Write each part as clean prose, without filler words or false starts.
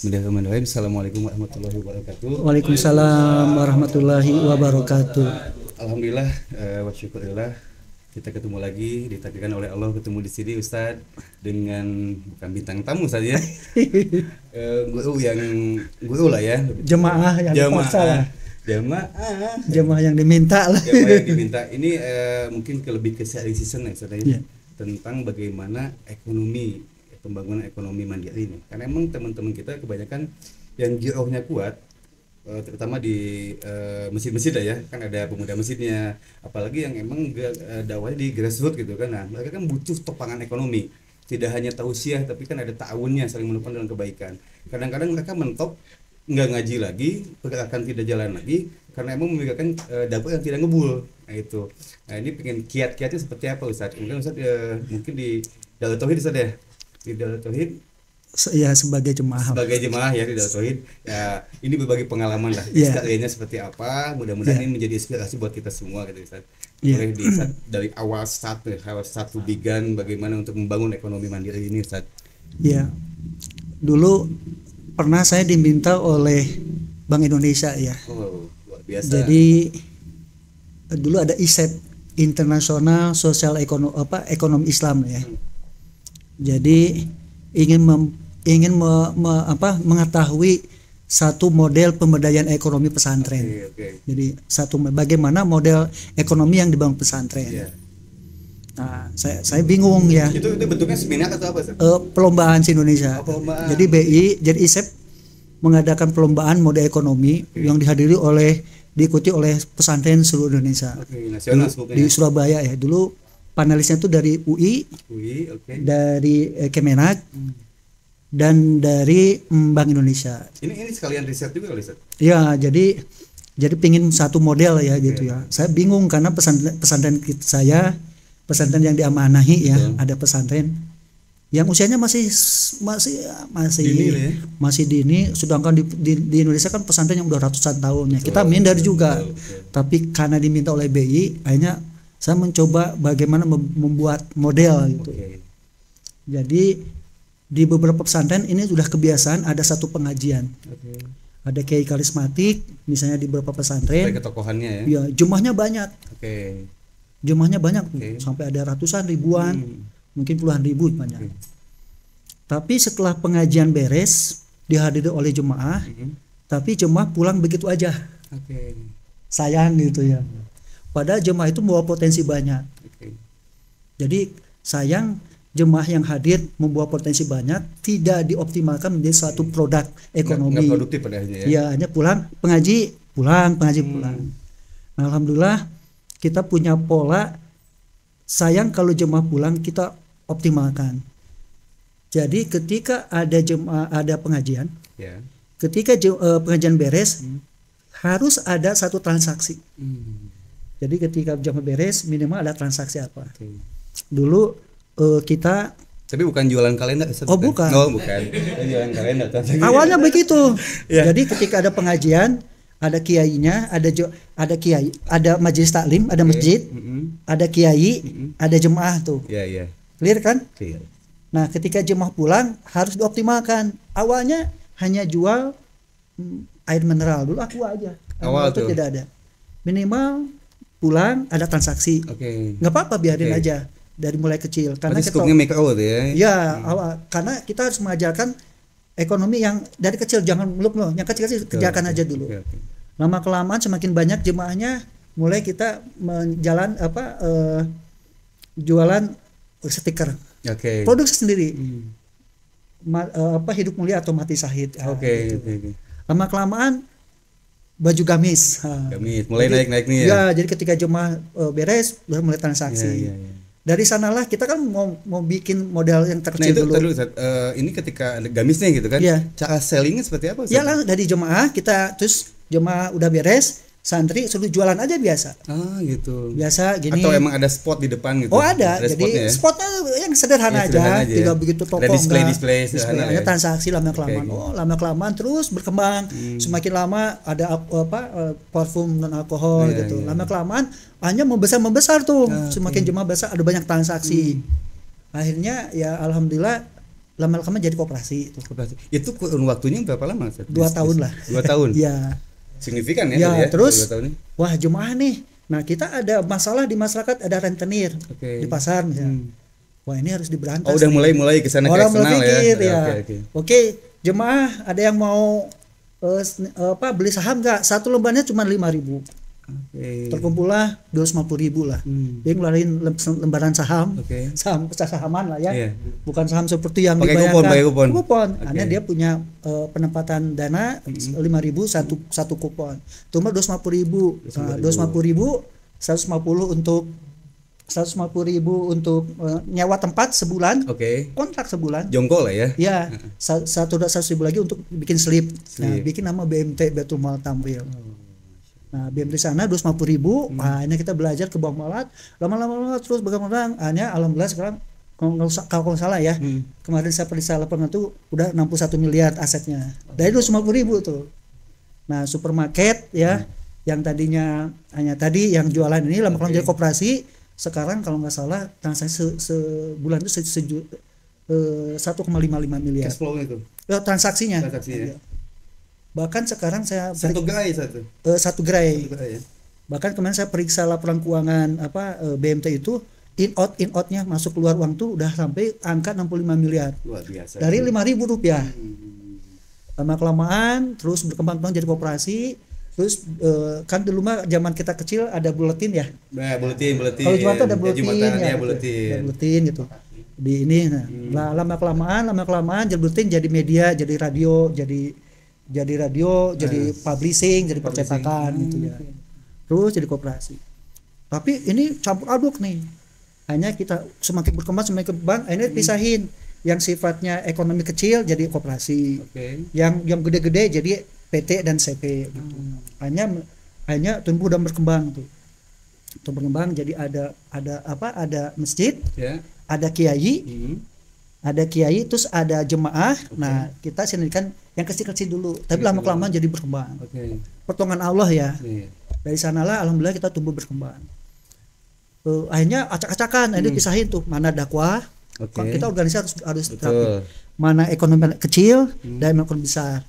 Bismillahirrahmanirrahim. Assalamualaikum warahmatullahi wabarakatuh. Waalaikumsalam warahmatullahi wabarakatuh. Alhamdulillah wa syukurillah kita ketemu lagi, ditakdirkan oleh Allah ketemu di sini Ustadz dengan bukan bintang tamu saja. Guru lah ya. Jemaah yang dipaksa lah. Jemaah yang diminta lah. Jemaah yang diminta. Ini mungkin lebih ke sharing season ya Ustadz ya. Tentang bagaimana pembangunan ekonomi mandiri ini. Karena emang teman-teman kita kebanyakan yang girohnya kuat, terutama di masjid-masjid ya, kan ada pemuda masjidnya, apalagi yang emang dakwahnya di grassroots gitu kan. Nah, mereka kan butuh topangan ekonomi, tidak hanya tausiah tapi kan ada ta'awunnya, saling menopang dalam kebaikan. Kadang-kadang mereka mentok, nggak ngaji lagi, pergerakan tidak jalan lagi karena emang memikirkan dakwah yang tidak ngebul. Nah itu, nah ini pengen kiat-kiatnya seperti apa Ustadz? Kemudian Ustadz mungkin di Darut Tauhid Ustadz ya, di Darut Tauhid ya sebagai jemaah ya di Darut Tauhid ya, ini berbagi pengalaman lah, karyanya seperti apa, mudah-mudahan ini menjadi inspirasi buat kita semua gitu Ustaz. Boleh di Ustaz, dari awal satu bigan bagaimana untuk membangun ekonomi mandiri ini Ustaz. Ya, dulu pernah saya diminta oleh Bank Indonesia ya. Oh, luar biasa. Jadi dulu ada ISEP, International Social Ekonomi Islam ya. Jadi ingin mengetahui satu model pemberdayaan ekonomi pesantren. Jadi bagaimana model ekonomi yang dibangun pesantren. Nah, saya bingung ya. Itu bentuknya seminar atau apa? Perlombaan se-Indonesia. Perlombaan. Jadi jadi ISEP mengadakan perlombaan model ekonomi yang diikuti oleh pesantren seluruh Indonesia. Nasional di Surabaya ya. Dulu panelisnya itu dari UI, dari Kemenak, dan dari Bank Indonesia. Ini sekalian riset juga Ustaz? Ya, jadi pingin satu model ya gitu ya. Saya bingung karena pesantren saya, pesantren yang diamanahi ya, ada pesantren yang usianya masih dini, sedangkan di Indonesia kan pesantren yang udah ratusan tahun ya. Kita minder juga. Tapi karena diminta oleh BI, akhirnya saya mencoba bagaimana membuat model gitu. Jadi di beberapa pesantren ini sudah kebiasaan ada satu pengajian. Ada kiai karismatik misalnya di beberapa pesantren. Ada ketokohannya ya. Ya, jumlahnya banyak. Jumlahnya banyak sampai ada ratusan ribuan, mungkin puluhan ribu banyak. Tapi setelah pengajian beres dihadiri oleh jemaah, tapi jemaah pulang begitu aja. Sayang gitu ya. Padahal jemaah itu membawa potensi banyak. Jadi sayang jemaah yang hadir membawa potensi banyak tidak dioptimalkan menjadi suatu produk ekonomi. Nggak produktif pada akhirnya ya. Ya, hanya pulang pulang. Nah, alhamdulillah kita punya pola. Sayang kalau jemaah pulang kita optimalkan. Jadi ketika ada pengajian, ketika pengajian beres harus ada satu transaksi. Jadi ketika jemaah beres minimal ada transaksi apa? Dulu kita tapi bukan jualan kalender. Bukan. Bukan. Jualan kalender. Awalnya begitu. Jadi ketika ada pengajian, ada kiainya, ada kiai, ada majelis taklim, ada masjid, ada kiai, ada jemaah tuh. Clear kan? Clear. Nah, ketika jemaah pulang harus dioptimalkan. Awalnya hanya jual air mineral dulu, aqua aja. Awal itu tidak ada. Minimal pulang ada transaksi. Nggak apa-apa, biarin aja dari mulai kecil. Karena kita mikro tuh ya. Ya, awal. Karena kita harus mengajarkan ekonomi yang dari kecil, jangan muluk loh. Yang kecil-kecil kerjakan aja dulu. Lama kelamaan semakin banyak jemaahnya, mulai kita jualan stiker. Produksi sendiri. Hidup mulia atau mati syahid. Lama kelamaan baju gamis. Mulai naik nih ya. Ya, jadi ketika jemaah beres baru mulai transaksi. Dari sanalah kita kan mau bikin modal yang terkecil dulu. Ini ketika ada gamisnya gitu kan. Cara sellingnya seperti apa? Ya, langsung dari jemaah kita, terus jemaah udah beres, santri suruh jualan aja biasa. Gitu. Biasa gini. Atau emang ada spot di depan gitu? Ada jadi spotnya yang sederhana aja. Tidak begitu toko. Ada display sederhana. Ada transaksi lama kelamaan. Lama kelamaan terus berkembang. Semakin lama ada parfum non alkohol gitu. Lama kelamaan hanya membesar tuh. Semakin jemaah besar ada banyak transaksi. Akhirnya ya alhamdulillah lama-lama jadi koperasi itu. Koperasi. Itu kurun waktunya berapa lama? 2 tahun lah. 2 tahun. Ya. Signifikan ya, ya terus 2 tahun ini. Wah, jemaah nih. Nah, kita ada masalah di masyarakat, ada rentenir di pasar misalnya. Wah, ini harus diberantas. Oh, udah mulai ke sana ke eksternal ya. Oke, jemaah ada yang mau beli saham nggak? Satu lembarnya cuma 5.000. Terkumpullah 250.000 lah. Dia ngeluarin lembaran saham, sahaman lah ya. Bukan saham seperti yang dibayangkan. Kupon. Karena dia punya penempatan dana 5.000 satu kupon. Cuma 250.000. Nah, 250.000 150 untuk 150.000 untuk nyewa tempat sebulan. Kontrak sebulan. Jongkol lah ya. Ya, 100.000 lagi untuk bikin slip. Nah, bikin nama BMT Baitul Mal Tamwil. Nah, BMT sana 250.000. Hanya kita belajar ke bawah malat, lama-lama terus berkembang. Hanya alhamdulillah sekarang kalau salah ya, kemarin saya periksa laporan itu udah 61 miliar asetnya. Dari 250.000 tuh. Nah, supermarket ya, yang tadinya hanya tadi yang jualan ini lama-lama jadi koperasi. Sekarang kalau nggak salah transaksi sebulan itu 1,55 miliar. Cash flow itu. Transaksinya. Ya. Bahkan sekarang saya satu gerai. Ya. Bahkan kemarin saya periksa laporan keuangan BMT itu in outnya masuk keluar uang tuh udah sampai angka 65 miliar. Luar biasa. Dari 5.000 rupiah. Lama kelamaan terus berkembang jadi koperasi. Terus kan dulu mah zaman kita kecil ada buletin ya. Nah, buletin. Kalau Jumatan ada buletin ya, buletin gitu. Di ini nah, lama kelamaan jadi buletin, jadi media, jadi radio, jadi publishing, jadi percetakan gitu ya. Terus jadi koperasi. Tapi ini campur aduk nih. Hanya kita semakin berkembang, ini pisahin. Yang sifatnya ekonomi kecil jadi koperasi. Yang gede-gede jadi PT dan CP gitu. Hanya tumbuh dan berkembang tuh. Berkembang jadi ada masjid, ada kiai. Ada kiai, terus ada jemaah. Nah, kita sendirikan yang kecil-kecil dulu, tapi lama-kelamaan jadi berkembang. Pertolongan Allah ya. Dari sanalah alhamdulillah kita tumbuh berkembang. Akhirnya acak-acakan, ini pisahin tuh mana dakwah. Kita organisasi harus terapi. Mana ekonomi kecil dan ekonomi besar.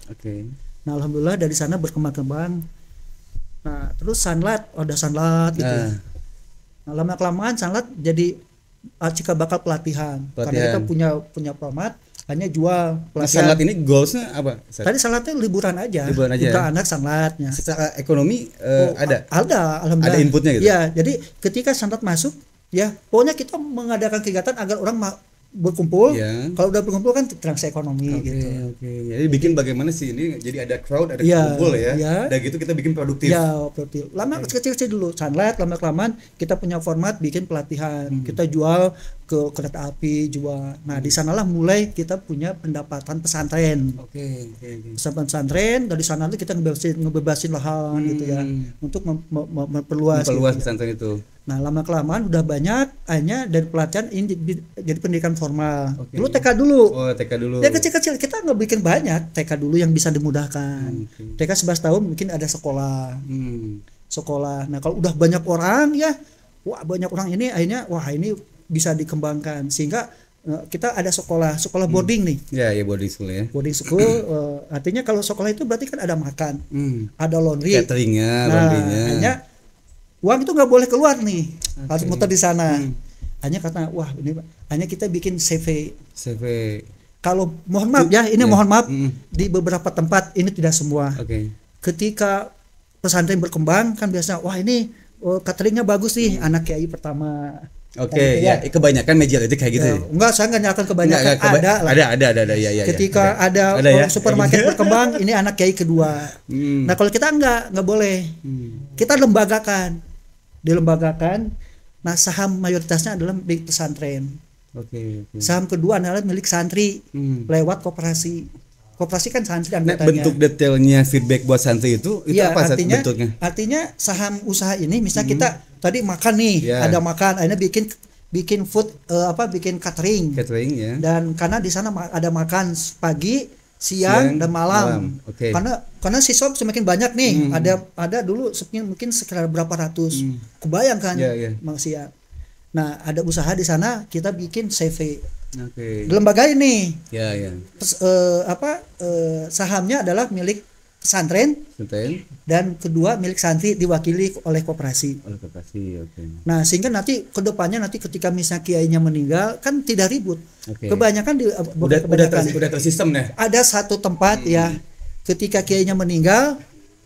Nah, alhamdulillah dari sana berkembang. Nah, terus sanlat, ada sanlat gitu. Nah, lama-kelamaan sanlat jadi cikal bakal pelatihan. Karena kita punya format hanya jual pelatihan. Sanlat ini goalsnya apa? Tadi sanlatnya liburan aja. Liburan anak sanlatnya. Secara ekonomi ada alhamdulillah. Ada inputnya gitu. Ya, jadi ketika sanlat masuk ya, pokoknya kita mengadakan kegiatan agar orang berkumpul. Kalau udah berkumpul kan transaksi ekonomi gitu. Jadi bikin bagaimana sih ini jadi ada crowd, ada kumpul ya. Dan gitu kita bikin produktif. Produktif. Lama kecil-kecil dulu sanlat, lama-kelamaan kita punya format bikin pelatihan. Kita jual ke kereta api, jual. Nah, di sanalah mulai kita punya pendapatan pesantren. Pesantren, dari sana kita ngebebasin lahan gitu ya. Untuk memperluas pesantren itu. Nah, lama-kelamaan udah banyak hanya dari pelatihan ini jadi pendidikan formal. Dulu TK dulu. TK dulu. Ya kecil-kecil kita nggak bikin banyak. TK dulu yang bisa dimudahkan. TK 11 tahun mungkin ada sekolah. Sekolah. Nah, kalau udah banyak orang ya, banyak orang ini akhirnya ini bisa dikembangkan sehingga kita ada sekolah boarding nih. Ya boarding school ya. Boarding school artinya kalau sekolah itu berarti kan ada makan, ada laundry, cateringnya, laundrynya. Hanya uang itu nggak boleh keluar nih, harus muter di sana. Hanya karena ini hanya kita bikin CV. Kalau mohon maaf ya, ini mohon maaf di beberapa tempat ini tidak semua. Ketika pesantren berkembang kan biasa ini cateringnya bagus nih, anak kiai pertama. Kebanyakan media itu kayak gitu. Enggak, saya enggak nyatakan kebanyakan. Ada ya. Ketika ada supermarket berkembang, ini anak kiai kedua. Nah, kalau kita enggak boleh. Kita dilembagakan. Nah, saham mayoritasnya adalah milik pesantren. Saham kedua adalah milik santri lewat koperasi. Koperasi kan santri anggotanya. Bentuk detailnya feedback buat santri itu apa bentuknya? Artinya saham usaha ini misalnya kita tadi makan nih, ada makan, akhirnya bikin food bikin catering ya. Dan karena di sana ada makan pagi, siang dan malam. Karena siswa semakin banyak nih. Ada dulu mungkin sekitar berapa ratus. Kebayang kan? Manusia. Nah, ada usaha di sana, kita bikin CV. Oke. Di lembaga ini. Ya, ya. Sahamnya adalah milik pesantren. Dan kedua milik santri diwakili oleh koperasi. Oleh koperasi, oke. Nah, sehingga nanti kedepannya nanti ketika misalnya kiainya meninggal kan tidak ribut. Kebanyakan udah tersistem ya. Ada satu tempat ya, ketika kiainya meninggal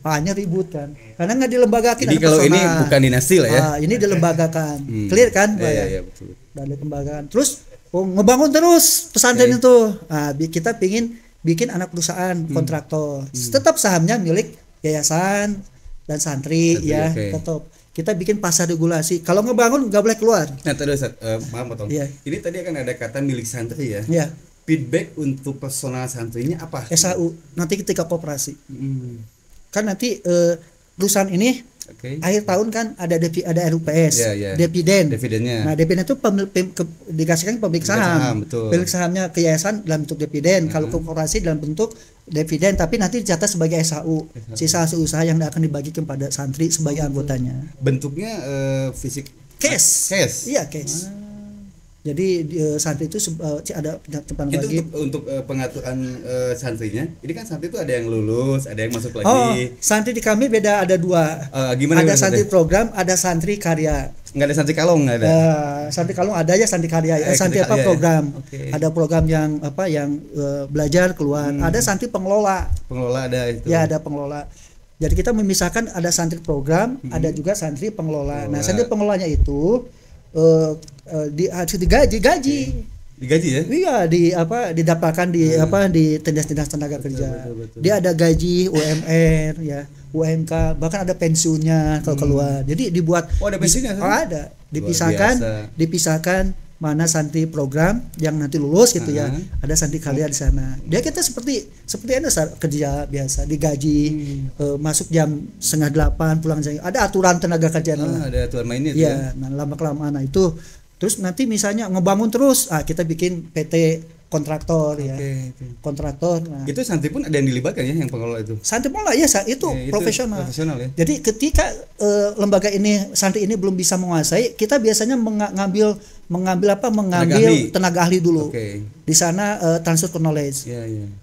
hanya ribut kan, karena nggak dilembagakan. Jadi kalau ini bukan dinasti lah ya. Ini dilembagakan, clear kan? Iya, betul. Dan dilembagakan. Terus ngebangun terus pesantren itu. Nah, kita pingin bikin anak perusahaan kontraktor. Tetap sahamnya milik yayasan dan santri ya. Tetap kita bikin pasar regulasi. Kalau ngebangun nggak boleh keluar. Nah, terus maaf potong. Ini tadi akan ada kata milik santri ya. Iya. Feedback untuk personal santrinya apa? SAU nanti ketika koperasi. Kan nanti perusahaan ini akhir tahun kan ada RUPS, dividennya. Nah, dividen itu dikasihkan pemilik saham. Pemilik sahamnya ke yayasan dalam bentuk dividen, kalau ke korporasi dalam bentuk dividen, tapi nanti dicatat sebagai SAU, sisa hasil usaha yang akan dibagikan kepada santri sebagai anggotanya. Bentuknya fisik cash. Iya, cash. Jadi santri itu ada penyampaian bagi untuk pengaturan santrinya. Ini kan santri itu ada yang lulus, ada yang masuk lagi. Santri di kami beda, ada dua. Ada santri program, ada santri karya. Nggak ada santri kalong, nggak ada. Santri kalong ada ya, santri karya. Santri program. Ada program yang belajar keluar. Ada santri pengelola. Pengelola ada itu. Ya, ada pengelola. Jadi kita memisahkan ada santri program, ada juga santri pengelola. Nah, santri pengelolanya itu digaji ya? Iya, didapatkan di dinas tenaga kerja. Betul. Dia ada gaji UMR ya, UMK, bahkan ada pensiunnya kalau keluar. Jadi dibuat ada pensiunnya? Ada. Dipisahkan mana santri program yang nanti lulus gitu ya. Ada santri karya di sana. Dia kita seperti ada kerja biasa, digaji, masuk jam 7:30, pulang jam. Ada aturan tenaga kerja. Ada aturan mainnya itu ya. Nah, lama-kelamaan itu. Terus nanti misalnya ngebangun terus, kita bikin PT kontraktor ya. Kontraktor. Nah. Itu santri pun ada yang dilibatkan ya, yang pengelola itu. Santri pengelola ya, itu profesional ya. Jadi ketika lembaga ini, santri ini belum bisa menguasai, kita biasanya mengambil tenaga ahli dulu. Di sana transfer knowledge.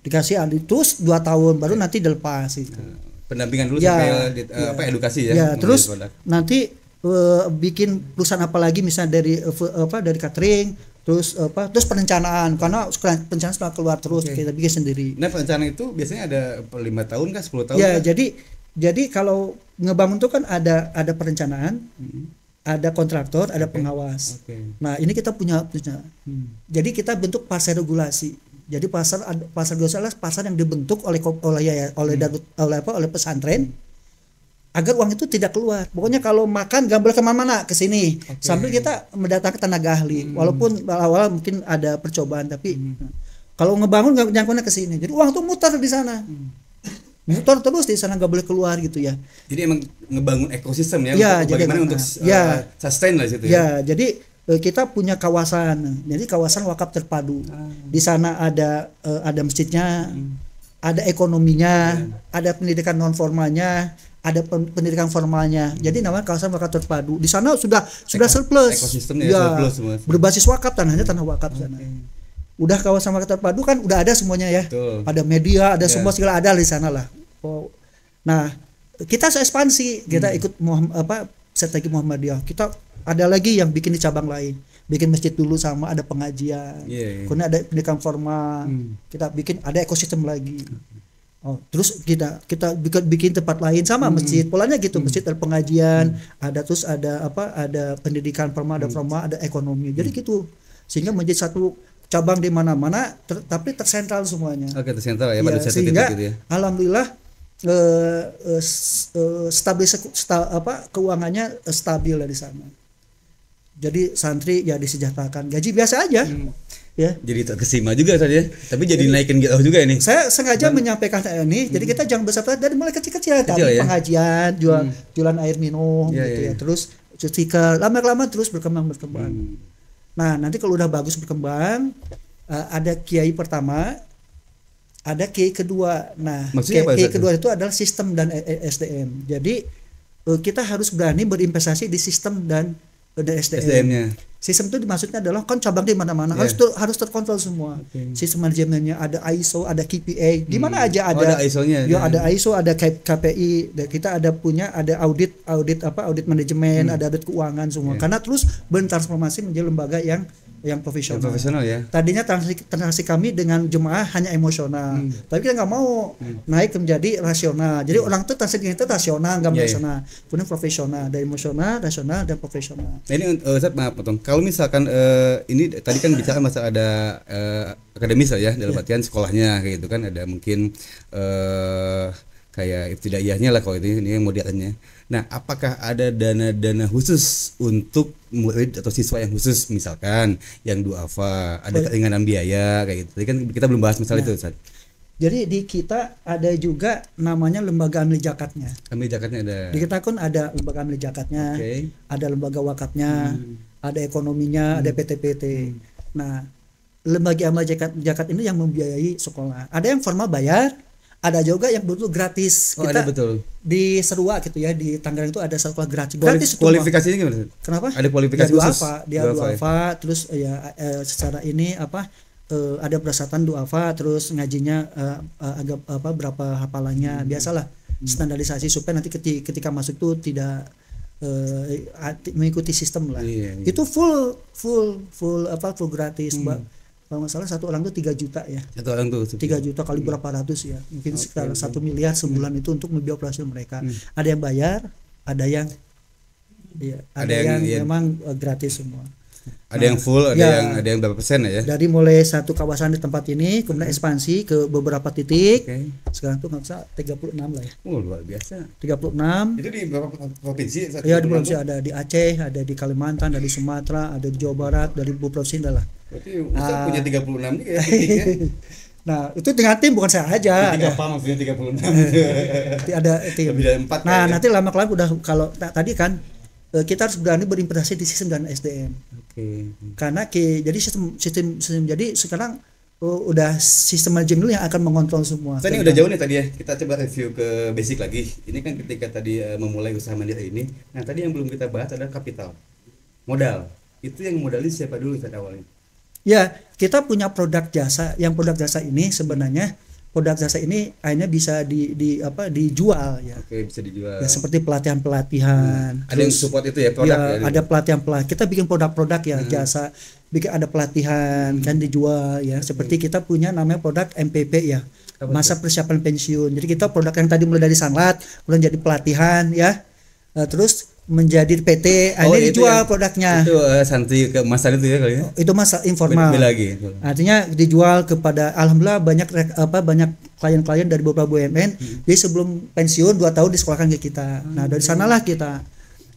Dikasih ahli terus 2 tahun baru nanti dilepas itu. Pendampingan dulu sampai edukasi ya. Ya, terus nanti bikin perusahaan apa lagi misalnya dari catering, terus perencanaan, karena perencanaan setelah keluar terus kita bikin sendiri. Nah, perencanaan itu biasanya ada 5 tahun kah, 10 tahun ya kah? Jadi kalau ngebangun itu kan ada perencanaan, ada kontraktor, ada pengawas. Nah, ini kita punya. Jadi kita bentuk pasar regulasi. Jadi pasar regulasi adalah pasar yang dibentuk oleh pesantren agar uang itu tidak keluar. Pokoknya kalau makan gak boleh kemana-mana, ke sini. Sambil kita mendatangkan tenaga ahli. Walaupun awal mungkin ada percobaan, tapi kalau ngebangun gak nyangkutnya ke sini. Jadi uang tuh muter di sana. Muter terus di sana, gak boleh keluar gitu ya. Jadi emang ngebangun ekosistem ya, bagaimana untuk sustain lah situ ya. Jadi kita punya kawasan. Jadi kawasan wakaf terpadu. Di sana ada masjidnya, ada ekonominya, ada pendidikan non formalnya, ada pendidikan formalnya. Jadi namanya kawasan wakaf terpadu. Di sana sudah surplus. Ekosistemnya surplus semua. Berbasis wakaf, tanahnya tanah wakaf sana. Udah kawasan wakaf terpadu kan udah ada semuanya ya. Betul. Ada media, ada semua segala ada di sana lah. Nah, kita ekspansi, kita ikut strategi Muhammadiyah. Kita ada lagi yang bikin di cabang lain. Bikin masjid dulu sama ada pengajian. Kemudian ada pendidikan formal. Kita bikin ada ekosistem lagi. Terus kita bikin tempat lain sama masjid, polanya gitu. Masjid ada pengajian, ada pendidikan formal, ada formal, ada ekonomi. Jadi gitu. Sehingga menjadi satu cabang di mana-mana tapi tersentral semuanya. Tersentral ya, pada satu sehingga gitu ya. Alhamdulillah keuangannya stabil di sana. Jadi santri ya disejahterakan, gaji biasa aja. Ya. Jadi terkesima juga tadi ya. Tapi jadi naikin gitu juga ini. Saya sengaja menyampaikan ini. Jadi kita jangan besar dari mulai kecil-kecil. Tadi pengajian, jualan air minum gitu ya. Terus stiker, lama-lama terus berkembang. Nah, nanti kalau udah bagus berkembang, ada kiai pertama, ada kiai kedua. Nah, kiai kedua itu adalah sistem dan SDM. Jadi kita harus berani berinvestasi di sistem dan dari SDM. SDM-nya. Sistem itu maksudnya adalah kan cabang di mana-mana harus terkontrol semua. Sistem manajemennya ada ISO, ada KPI, di mana aja ada. Ada ISO-nya. Ya ada ISO, ada KPI, dan kita ada audit manajemen, ada audit keuangan semua. Karena terus bertransformasi menjadi lembaga yang profesional. Ya. Tadinya transaksi kami dengan jemaah hanya emosional, tapi kita nggak mau naik menjadi rasional. Jadi orang tuh transaksi itu rasional, nggak emosional. Kemudian profesional, dari emosional, rasional, dan profesional. Nah ini Ustaz, maaf potong. Kalau misalkan ini tadi kan bicara masalah ada akademis lah ya, dalam artian sekolahnya kayak gitu kan, ada mungkin kayak ibtidaiyahnya lah kalau ini modelnya. Nah, apakah ada dana khusus untuk murid atau siswa yang khusus, misalkan yang duafa, ada keringanan biaya kayak gitu. Tadi kan kita belum bahas masalah itu, Ustaz. Jadi di kita ada juga namanya lembaga amil zakatnya. Amil zakatnya ada. Di kita kan ada lembaga amil zakatnya, ada lembaga wakafnya, ada ekonominya, ada PT-PT. Nah, lembaga amil zakat ini yang membiayai sekolah. Ada yang formal bayar, ada juga yang betul gratis. Kita ada betul. Di Serua gitu ya, di Tangerang itu ada sekolah gratis. Gratis kualifikasinya gimana? Kenapa? Ada kualifikasi khusus. Dia duafa, terus secara ini ada persyaratan duafa, terus ngajinya agak berapa hafalannya, biasalah standarisasi supaya nanti ketika masuk tuh tidak mengikuti sistem lah. Itu full gratis, Mbak. Kalau masalah satu orang tuh 3 juta ya. Satu orang tuh 3 juta kali berapa ratus ya. Mungkin sekitar 1 miliar sebulan itu untuk membiayai operasi mereka. Ada yang bayar, ada yang memang gratis semua. Ada yang full, ada yang berapa persen ya? Dari mulai satu kawasan di tempat ini kemudian ekspansi ke beberapa titik. Sekarang tuh nggak usah 36 lah ya. Luar biasa. 36. Itu di beberapa provinsi? Ya di provinsi ada di Aceh, ada di Kalimantan, ada di Sumatera, ada di Jawa Barat, dari beberapa provinsi lah. Berarti Ustaz punya 36 nih ya titiknya. Nah, itu dengan tim bukan saya aja. Titik apa maksudnya 36? Ada tim. Lebih dari 4. Nah, nanti lama-kelamaan udah kalau tadi kan kita harus berani berinvestasi di sistem dan SDM. Karena jadi sistem jadi sekarang udah sistem manajemen dulu yang akan mengontrol semua. Ini udah jauh nih tadi ya. Kita coba review ke basic lagi. Ini kan ketika tadi memulai usaha mandiri ini. Nah, tadi yang belum kita bahas adalah kapital. Modal. Itu yang modalin siapa dulu saat awalnya? Ya, kita punya produk jasa. Yang produk jasa ini sebenarnya akhirnya bisa dijual ya. Oke, bisa dijual. Ya, seperti pelatihan. Ada yang support itu ya produk ya. Ada pelatihan. Kita bikin produk-produk ya, jasa. Bikin ada pelatihan kan dijual ya. Seperti kita punya namanya produk MPP ya. Masa persiapan pensiun. Jadi kita produk yang tadi mulai dari sanlat, kemudian jadi pelatihan ya. Terus menjadi PT, ini dijual produknya. Itu santri keemasan itu ya kali ya. Itu masa informal. Lagi. Artinya dijual kepada alhamdulillah banyak klien-klien dari beberapa BUMN. Jadi sebelum pensiun 2 tahun disekolahkan ke kita. Nah, dari sanalah kita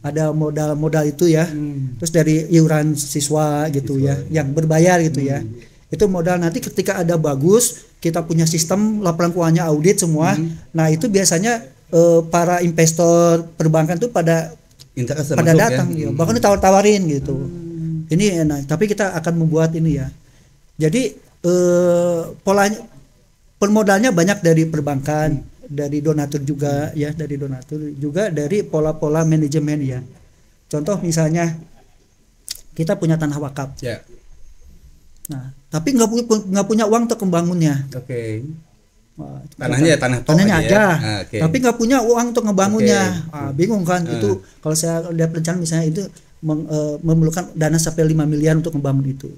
ada modal itu ya. Terus dari iuran siswa gitu ya, yang berbayar gitu ya. Itu modal nanti ketika ada bagus, kita punya sistem laporan keuangannya audit semua. Nah, itu biasanya para investor perbankan tuh pada datang ya. Bahkan ditawar-tawarin gitu. Ini enak, tapi kita akan membuat ini ya. Jadi polanya permodalnya banyak dari perbankan, dari donatur juga ya, dari pola-pola manajemen ya. Contoh misalnya kita punya tanah wakaf. Ya. Nah, tapi nggak punya uang untuk membangunnya. Tanahnya aja, ya. Tapi nggak punya uang untuk ngebangunnya. Bingung kan? Itu kalau saya lihat rencana misalnya itu memerlukan dana sampai 5 miliar untuk membangun itu.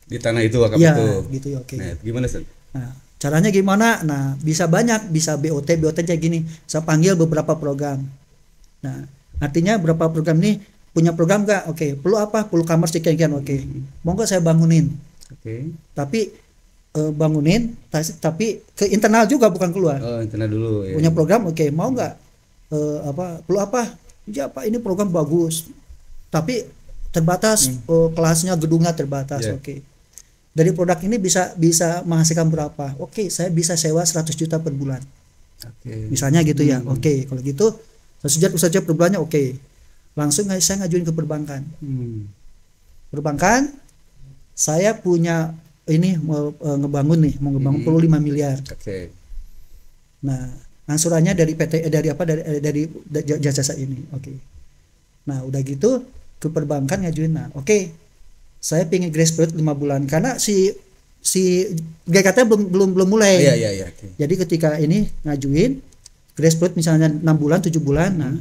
Di tanah itu wakaf ya, itu. Gitu ya, oke. Nah, gimana sih? Nah, caranya gimana? Nah, bisa banyak, bisa BOT kayak gini. Saya panggil beberapa program. Nah, artinya beberapa program ini punya program nggak? Oke. Perlu apa? Perlu kamar sekian. Oke. Mau nggak saya bangunin? Tapi bangunin, tapi ke internal juga bukan keluar. Internal dulu ya. Punya program, oke. Mau nggak perlu apa? Ya Pak, ini program bagus tapi terbatas, kelasnya, gedungnya terbatas. Oke. Dari produk ini bisa menghasilkan berapa? Oke, saya bisa sewa 100 juta per bulan. Misalnya gitu ya. Oke, kalau gitu 100 juta saja per bulannya oke. Langsung saya ngajuin ke perbankan. Perbankan, saya punya ini mau ngebangun perlu 5 miliar. Nah, angsurannya dari PT dari jasa ini. Nah, udah gitu ke perbankan ngajuin. Nah, oke. Saya pengen grace period 5 bulan karena si GKT belum mulai. Iya. Okay. Jadi ketika ini ngajuin grace period misalnya 6 bulan, 7 bulan. Nah,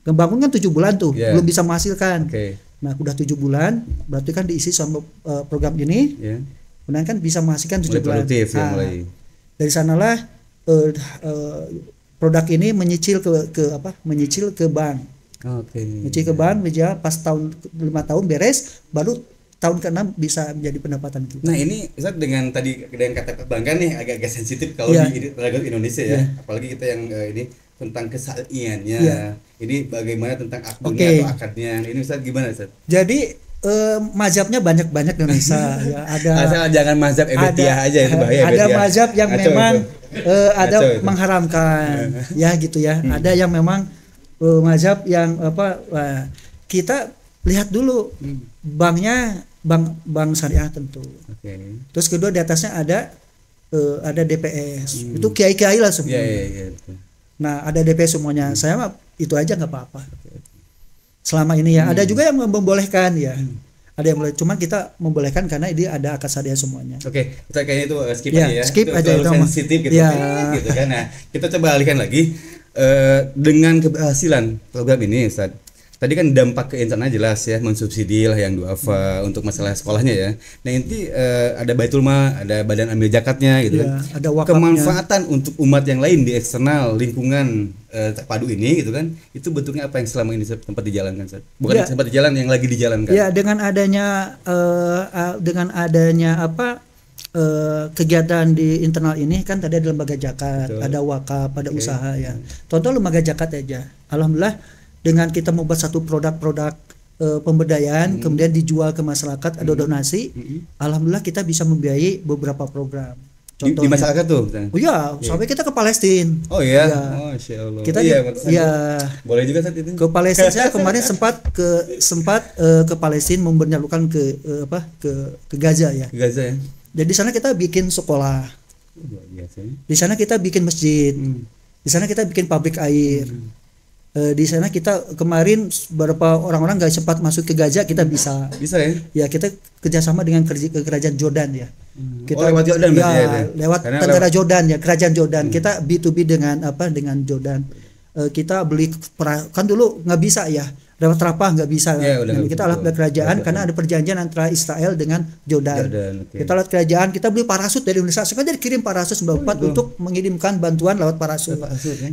ngebangun kan 7 bulan tuh, belum bisa menghasilkan. Okay. Nah, udah 7 bulan, berarti kan diisi sama program ini. Kemudian kan bisa menghasilkan 7 bulan. Mulai. Dari sanalah produk ini menyicil menyicil ke bank. Menyicil ke bank, pas tahun 5 tahun beres, baru tahun ke-6 bisa menjadi pendapatan kita. Nah, ini Ustaz dengan kata perbankan nih agak agak sensitif kalau di Indonesia ya. Apalagi kita yang ini tentang kesaliannya. Ini bagaimana tentang akadnya atau akadnya. Ini Ustaz gimana Ustaz? Jadi mazhabnya banyak di Indonesia ya. Asal jangan mazhab Ebetiyah aja itu bahaya. Ada mazhab yang memang ada mengharamkan ya gitu ya. Ada yang memang mazhab yang kita lihat dulu banknya bank syariah tentu. Terus kedua di atasnya ada DPS. Itu kiai-kiai lah semua. Nah, ada DPS semuanya. Saya mah itu aja nggak apa-apa. Selama ini ya ada juga yang membolehkan ya. Ada yang boleh, cuman kita membolehkan karena ini ada akad syariah semuanya. Kita kayaknya itu skip aja ya. Skip aja itu sensitif gitu, gitu kan. Nah, kita coba alihkan lagi dengan keberhasilan program ini Ustaz. Tadi kan dampak ke internal jelas ya, mensubsidi lah yang duafa untuk masalah sekolahnya ya. Nah, ini ada Baitul Mal, ada Badan Amil Zakatnya gitu kan. Ada wakafnya. Kemanfaatan untuk umat yang lain di eksternal lingkungan terpadu ini gitu kan. Itu bentuknya apa yang selama ini sempat dijalankan Ustaz? Bukan sempat dijalan, yang lagi dijalankan. Ya, dengan adanya kegiatan di internal ini kan tadi ada lembaga zakat, ada wakaf, ada usaha ya. Contoh lembaga zakat aja. Alhamdulillah dengan kita membuat satu produk-produk pemberdayaan kemudian dijual ke masyarakat, ada donasi, alhamdulillah kita bisa membiayai beberapa program. Contohnya, di masyarakat tuh? Oh iya, sampai kita ke Palestina. Oh iya, Masya Allah. Kita boleh juga saat itu. Ke Palestina. Saya kemarin sempat ke Palestina memberitahukan ke Gaza ya. Ke Gaza ya. Jadi di sana kita bikin sekolah. Di sana kita bikin masjid. Di sana kita bikin pabrik air. Di sana kita kemarin beberapa orang-orang nggak sempat masuk ke Gaza, kita bisa ya. Ya, kita kerjasama dengan kerajaan Jordan ya. Kita lewat Jordan lewat tentara Jordan ya, kerajaan Jordan. Kita B2B dengan Jordan. Kita beli kan dulu nggak bisa ya, lewat Rafah nggak bisa. Kita lewat kerajaan karena ada perjanjian antara Israel dengan Jordan. Kita lewat kerajaan, kita beli parasut dari Indonesia. Sekarang dikirim parasut 94 untuk mengirimkan bantuan lewat parasut.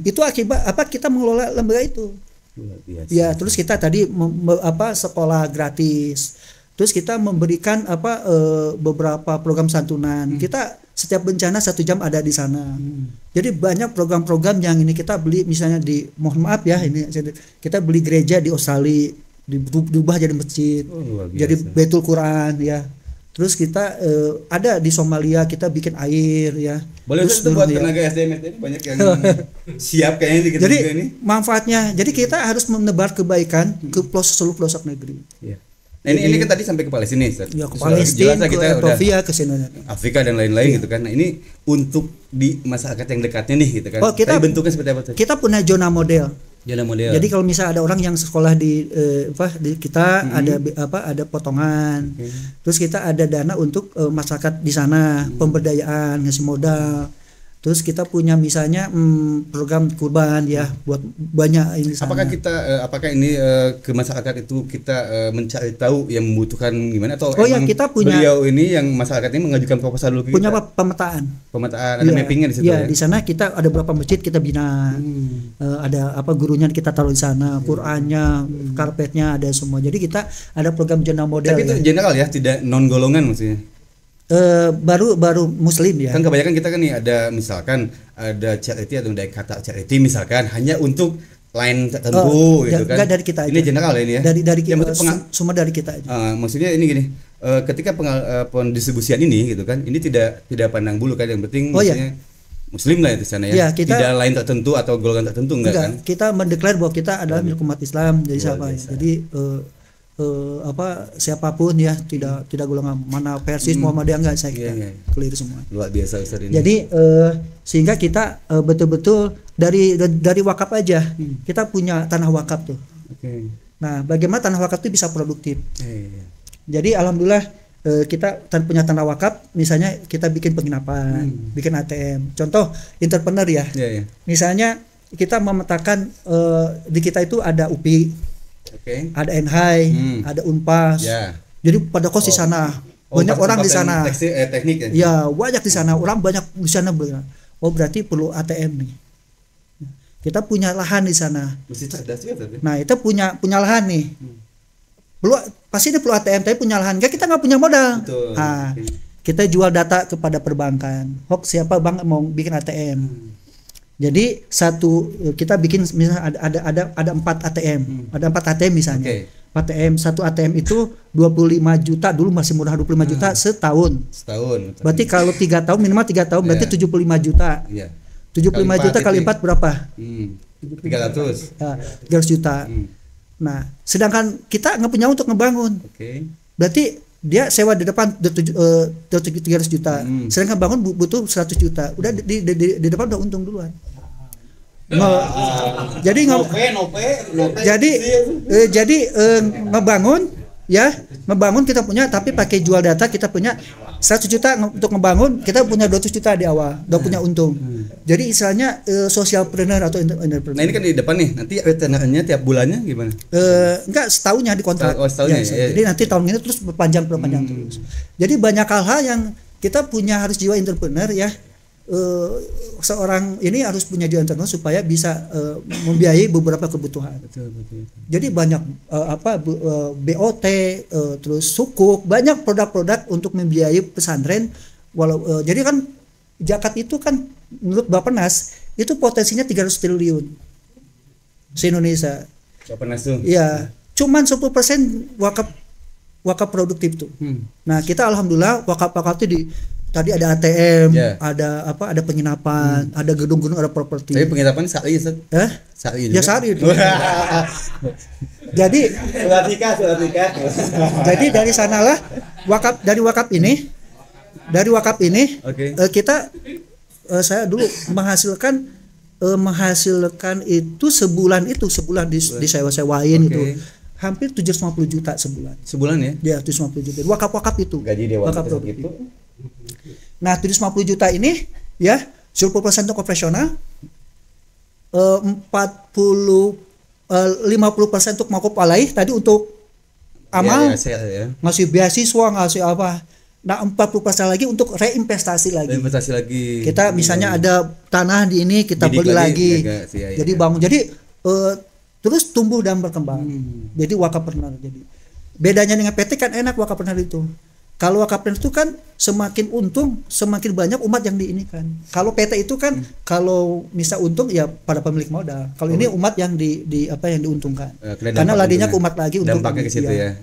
Itu akibat kita mengelola lembaga itu. Ya, terus kita tadi sekolah gratis. Terus kita memberikan beberapa program santunan. Kita setiap bencana 1 jam ada di sana. Jadi banyak program-program yang ini kita beli, misalnya mohon maaf ya, ini kita beli gereja di Australia, diubah jadi masjid, jadi Baitul Quran ya. Terus kita ada di Somalia, kita bikin air ya. Boleh terus buat tenaga SDM ini banyak yang siap kayaknya jadi manfaatnya. Jadi kita harus menebar kebaikan ke seluruh pelosok negeri. Nah, ini kan tadi sampai ke Palestina Ustaz. Ya, ke Palestina, ke Ethiopia, ke sini. Afrika dan lain-lain gitu kan. Nah, ini untuk di masyarakat yang dekatnya nih gitu kan. Tapi bentuknya seperti apa Ustaz? Kita punya zona model. Jadi kalau misalnya ada orang yang sekolah di kita ada potongan. Terus kita ada dana untuk masyarakat di sana, pemberdayaan, ngasih modal. Terus kita punya misalnya program kurban ya, buat banyak ini sana. Apakah ini ke masyarakat itu kita mencari tahu yang membutuhkan gimana, atau kita punya beliau ini yang masyarakat ini mengajukan proposal dulu punya pemetaan ada mappingnya di situ ya. Di sana kita ada berapa masjid kita bina. Ada gurunya kita taruh di sana, Qurannya, karpetnya ada semua. Jadi kita ada program zona model. Tapi itu general ya, tidak non golongan maksudnya. Baru muslim ya. Kan kebanyakan kita kan nih ada misalkan ada charity atau kata charity misalkan hanya untuk lain tertentu gitu kan. Enggak, dari kita aja. Ini general ya ini ya. Dari kita semua dari kita aja. Maksudnya ini gini, ketika pendistribusian ini gitu kan, ini tidak pandang bulu kan, yang penting maksudnya muslim lah di sana ya. Tidak lain tertentu atau golongan tertentu enggak kan. Kita mendeklar bahwa kita adalah milik umat Islam, jadi siapa ya. Jadi siapapun ya, tidak golongan mana Persis Muhammadiyah enggak, saya clear semua. Luar biasa Ustaz ini. Jadi sehingga kita betul-betul dari wakaf aja. Kita punya tanah wakaf tuh. Nah, bagaimana tanah wakaf itu bisa produktif? Jadi alhamdulillah kita punya tanah wakaf, misalnya kita bikin penginapan, bikin ATM. Contoh entrepreneur ya. Misalnya kita memetakan di kita itu ada UPI, ada NHI, ada Unpas. Jadi pada kos di sana, banyak orang di sana. Teknik ya? Ya, banyak di sana, orang banyak di sana. Oh, berarti perlu ATM nih. Kita punya lahan di sana. Mesti cerdas juga tapi. Nah, itu punya lahan nih. Pasti dia perlu ATM, tapi punya lahan. Kita nggak punya modal. Betul. Nah, kita jual data kepada perbankan. Siapa bank mau bikin ATM? Jadi kita bikin misalnya ada 4 ATM. Ada 4 ATM misalnya. ATM, satu ATM itu 25 juta, dulu masih murah, 25 juta setahun. Berarti kalau 3 tahun, minimal 3 tahun, berarti 75 juta. 75 juta kali 4 berapa? 300. Ya, 300 juta. Nah, sedangkan kita nggak punya untuk ngebangun. Berarti dia sewa di depan 300 juta. Sedangkan bangun butuh 100 juta. Udah di depan udah untung duluan. Jadi ngebangun kita punya, tapi pakai jual data kita punya 100 juta untuk ngebangun, kita punya 200 juta di awal, udah punya untung. Jadi istilahnya socialpreneur atau entrepreneur. Nah, ini kan di depan nih, nanti return-nya tiap bulannya gimana? Enggak, setahunnya di kontrak. Setahunnya ya. Jadi nanti tahun ini terus berpanjang terus. Jadi banyak hal-hal yang kita punya, harus jiwa entrepreneur ya. Seorang ini harus punya jiwa entrepreneur supaya bisa membiayai beberapa kebutuhan. Betul. Jadi banyak BOT, terus sukuk, banyak produk-produk untuk membiayai pesantren. Jadi kan zakat itu kan menurut Bappenas itu potensinya 300 triliun se-Indonesia. Bappenas tuh. Iya, cuman 10% wakaf produktif tuh. Nah, kita alhamdulillah wakaf itu tadi ada ATM, ada penginapan, ada gedung-gedung, ada properti. Tapi penginapan syari ya, Syari. Ya syari. Jadi surat nikah. Jadi dari sanalah dari wakaf ini kita saya dulu menghasilkan itu sebulan disewa-sewain itu hampir 750 juta sebulan. Sebulan ya? Ya, 750 juta. Wakaf itu. Gaji dewan wakaf itu. Nah, 750 juta ini ya 10% untuk operasional, 50% untuk makop alaih tadi untuk amal, ngasih beasiswa, ngasih apa. Nah, 40% lagi untuk reinvestasi lagi. Kita misalnya ada tanah di ini, kita beli lagi. Jadi bangun. Jadi terus tumbuh dan berkembang. Jadi wakafpreneur. Jadi bedanya dengan PT kan enak wakafpreneur itu. Kalau wakafpreneur itu kan semakin untung, semakin banyak umat yang diinikan. Kalau PT itu kan kalau misal untung ya pada pemilik modal. Kalau ini umat yang yang diuntungkan. Karena ladinya ke umat lagi untuk dampaknya ke situ ya.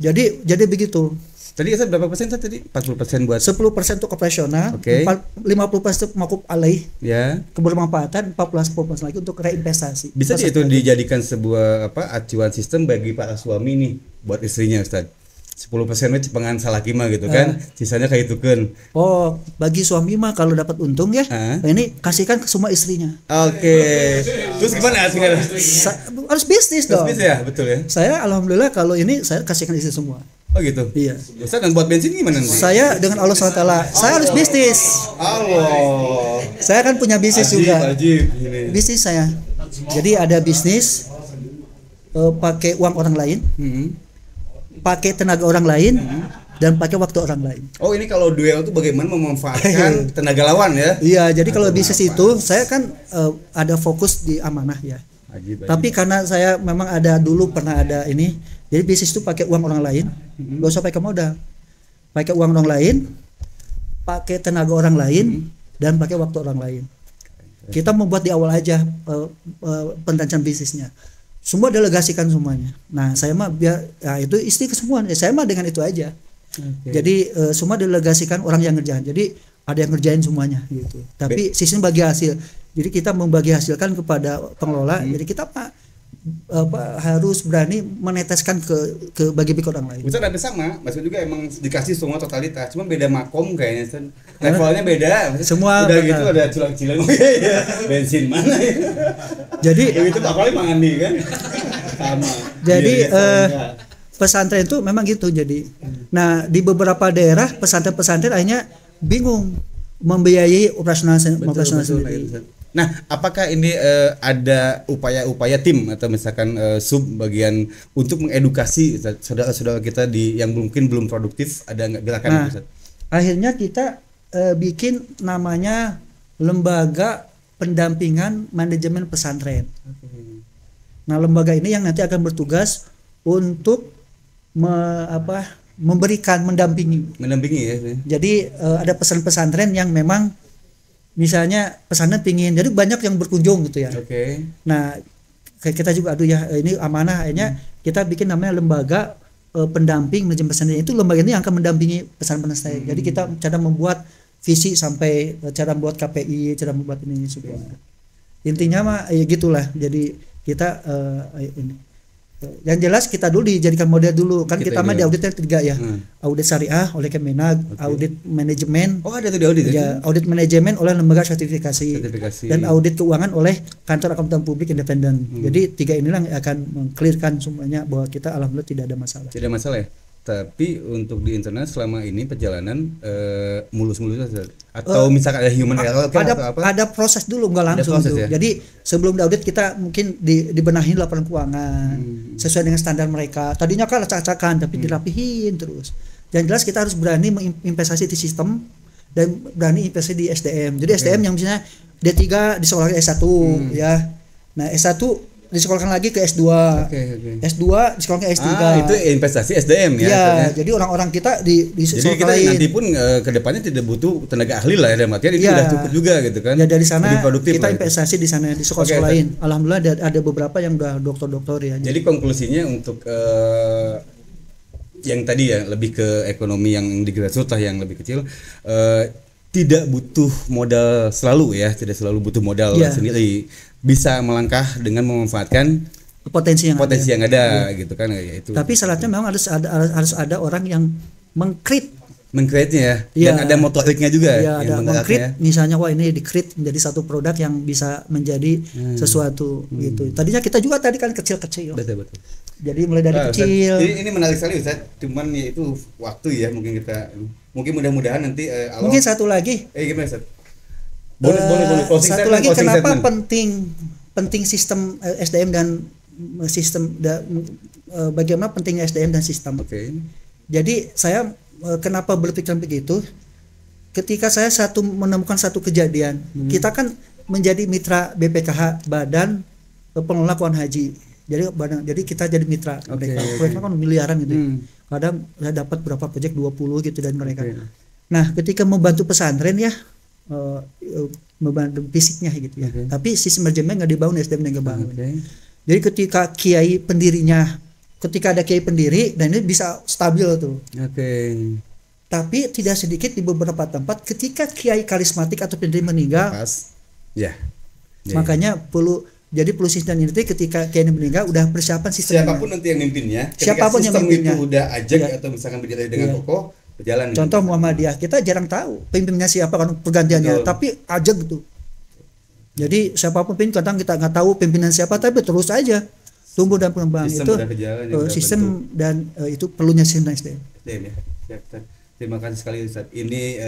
Jadi begitu. Tadi berapa persen tadi? 40% buat 10% untuk operasional, 50% untuk makuf alaih. Ya. Kebermanfaatan, 14% lagi untuk reinvestasi. Bisa itu dijadikan sebuah acuan sistem bagi para suami nih buat istrinya, Ustaz. 10% cepengan salah kima gitu kan, sisanya kayak itu kan. Oh, bagi suami mah kalau dapat untung ya, ini kasihkan ke semua istrinya. Terus gimana hasilnya? Harus bisnis dong. Harus bisnis ya, betul ya. Saya alhamdulillah kalau ini saya kasihkan istri semua. Oh gitu. Iya. Ustaz, dan buat bensin gimana nanti? Saya dengan Allah SWT, saya harus bisnis. Allah. Saya kan punya bisnis juga. Ini. Bisnis saya. Jadi ada bisnis pakai uang orang lain. Pakai tenaga orang lain dan pakai waktu orang lain. Oh, ini kalau duel itu bagaimana memanfaatkan tenaga lawan ya? Iya, jadi kalau bisnis itu saya kan ada fokus di amanah ya. Tapi karena saya memang dulu pernah ada ini, jadi bisnis itu pakai uang orang lain, nggak usah pakai modal, pakai uang orang lain, pakai tenaga orang lain dan pakai waktu orang lain. Kita membuat di awal aja pendanaan bisnisnya. Semua delegasikan semuanya. Nah, saya mah itu istri ke semua. Saya mah dengan itu aja. Jadi semua delegasikan orang yang ngerjain. Jadi ada yang ngerjain semuanya gitu. Tapi sistem bagi hasil. Jadi kita membagi hasilkan kepada pengelola. Jadi kita harus berani meneteskan ke bagi orang lain. Ustaz ada sama, maksud juga emang dikasih semua totalitas, cuma beda makom kayaknya. Levelnya beda. Semua udah gitu ada cilang-cilang. Bensin mana ya? Jadi itu apalagi mangandi kan. Sama. Jadi Iya, pesantren itu memang gitu. Jadi, nah di beberapa daerah pesantren-pesantren akhirnya bingung membiayai operasional sendiri. Nah, apakah ini ada upaya-upaya tim atau misalkan sub bagian untuk mengedukasi saudara-saudara kita yang mungkin belum produktif, ada nggak gerakan Nah, itu? akhirnya kita bikin namanya lembaga pendampingan manajemen pesantren. Nah, lembaga ini yang nanti akan bertugas untuk mendampingi ya. Jadi ada pesantren yang memang misalnya pesantren pingin, jadi banyak yang berkunjung gitu ya. Nah, kayak kita juga ini amanah, akhirnya kita bikin namanya lembaga pendamping manajemen pesantren. Itu lembaga ini yang akan mendampingi pesantren. Jadi kita cara membuat visi sampai cara membuat KPI, cara membuat ini semua. Intinya mah ya gitulah. Jadi kita ini yang jelas kita dulu dijadikan model dulu kan, kita mah di auditnya 3 ya. Audit syariah oleh Kemenag, audit manajemen. Oh, ada tuh di audit ya. Audit manajemen oleh lembaga sertifikasi. Dan audit keuangan oleh kantor akuntan publik independen. Jadi 3 inilah yang akan meng-clearkan semuanya bahwa kita alhamdulillah tidak ada masalah. Tidak masalah ya. Tapi untuk di internal selama ini perjalanan mulus-mulus atau misalkan ada human error atau apa? Ada proses dulu, nggak langsung ya? Jadi sebelum audit kita mungkin dibenahi laporan keuangan sesuai dengan standar mereka. Tadinya kan acak-acakan tapi dirapihin terus. Yang jelas kita harus berani menginvestasi di sistem dan berani investasi di SDM. Jadi SDM yang misalnya D3 disekolahkan S1 ya. Nah, S1 disekolahkan lagi ke S2. S2 disekolahkan ke S3. Itu investasi SDM ya. Iya, jadi orang-orang kita di jadi kita nanti pun ke depannya tidak butuh tenaga ahli lah ya, dalam artian ini udah cukup juga gitu kan. Ya dari sana kita investasi di sana di sekolah lain. Alhamdulillah ada beberapa yang udah doktor ya. Jadi konklusinya untuk yang tadi ya lebih ke ekonomi yang di grassroots lah, yang lebih kecil, tidak butuh modal selalu ya, tidak selalu butuh modal sendiri. Bisa melangkah dengan memanfaatkan potensi yang ada gitu kan ya, itu. Tapi syaratnya memang harus ada orang yang meng-create-nya ya. Dan ada motoriknya juga ada meng-create, misalnya wah ini di-create menjadi satu produk yang bisa menjadi sesuatu gitu. Tadinya kita juga tadi kan kecil-kecil. Betul. Jadi mulai dari kecil. Ini menarik sekali Ustaz. Cuman ya itu waktu ya, mungkin mudah-mudahan nanti mungkin satu lagi. Gimana Ustaz? Boleh. Satu lagi kenapa penting sistem SDM dan sistem bagaimana pentingnya SDM dan sistem. Jadi saya kenapa berpikiran begitu? Ketika saya menemukan satu kejadian, kita kan menjadi mitra BPKH, Badan Pengelola Keuangan Haji. Jadi kita jadi mitra mereka. Proyeknya kan miliaran gitu. Kadang saya dapat berapa proyek 20 gitu dari mereka. Nah, ketika membantu pesantren ya membantu fisiknya gitu ya. Tapi sistem manajemen nggak dibangun, SDM nggak bangun. Jadi ketika ada kiai pendiri dan ini bisa stabil tuh. Tapi tidak sedikit di beberapa tempat ketika kiai karismatik atau pendiri meninggal. Makanya perlu sistem ini ketika kiai meninggal udah persiapan sistem. Siapapun nanti yang mimpinnya, siapapun yang mimpinnya itu udah ajak atau misalkan berdiri dengan kokoh. Berjalan. Contoh Muhammadiyah, kita jarang tahu pemimpinnya siapa kan pergantiannya, tapi aja gitu. Jadi siapapun pemimpin, kadang kita nggak tahu pimpinan siapa, tapi terus aja tumbuh dan berkembang. Itu sistem dan itu perlunya sistem SDM. Ya. Terima kasih sekali Ustaz. Ini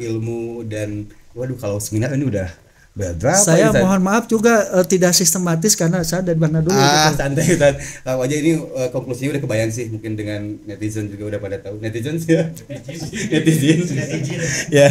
ilmu dan kalau seminar ini udah berapa? Saya mohon maaf juga tidak sistematis karena saya dari mana dulu. Santai Ustaz. Tahu aja ini konklusinya udah kebayang sih, mungkin dengan netizen juga udah pada tahu. Netizen ya.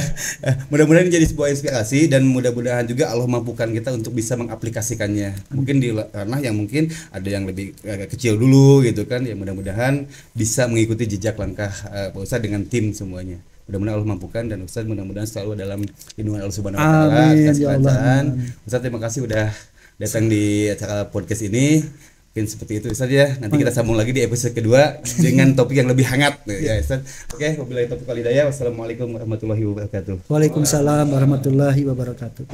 Mudah-mudahan jadi sebuah inspirasi dan mudah-mudahan juga Allah mampukan kita untuk bisa mengaplikasikannya. Mungkin di ranah yang mungkin ada yang lebih kecil dulu gitu kan. Ya mudah-mudahan bisa mengikuti jejak langkah Pak Ustaz dengan tim semuanya. Mudah-mudahan Allah mampukan dan Ustaz mudah-mudahan selalu dalam lindungan Allah Subhanahu wa taala. Ustaz terima kasih udah datang di acara podcast ini. Mungkin seperti itu Ustaz ya. Nanti kita sambung lagi di episode kedua dengan topik yang lebih hangat ya Ustaz. Oke, wabillahi taufiq wal hidayah. Wassalamualaikum warahmatullahi wabarakatuh. Waalaikumsalam warahmatullahi wabarakatuh.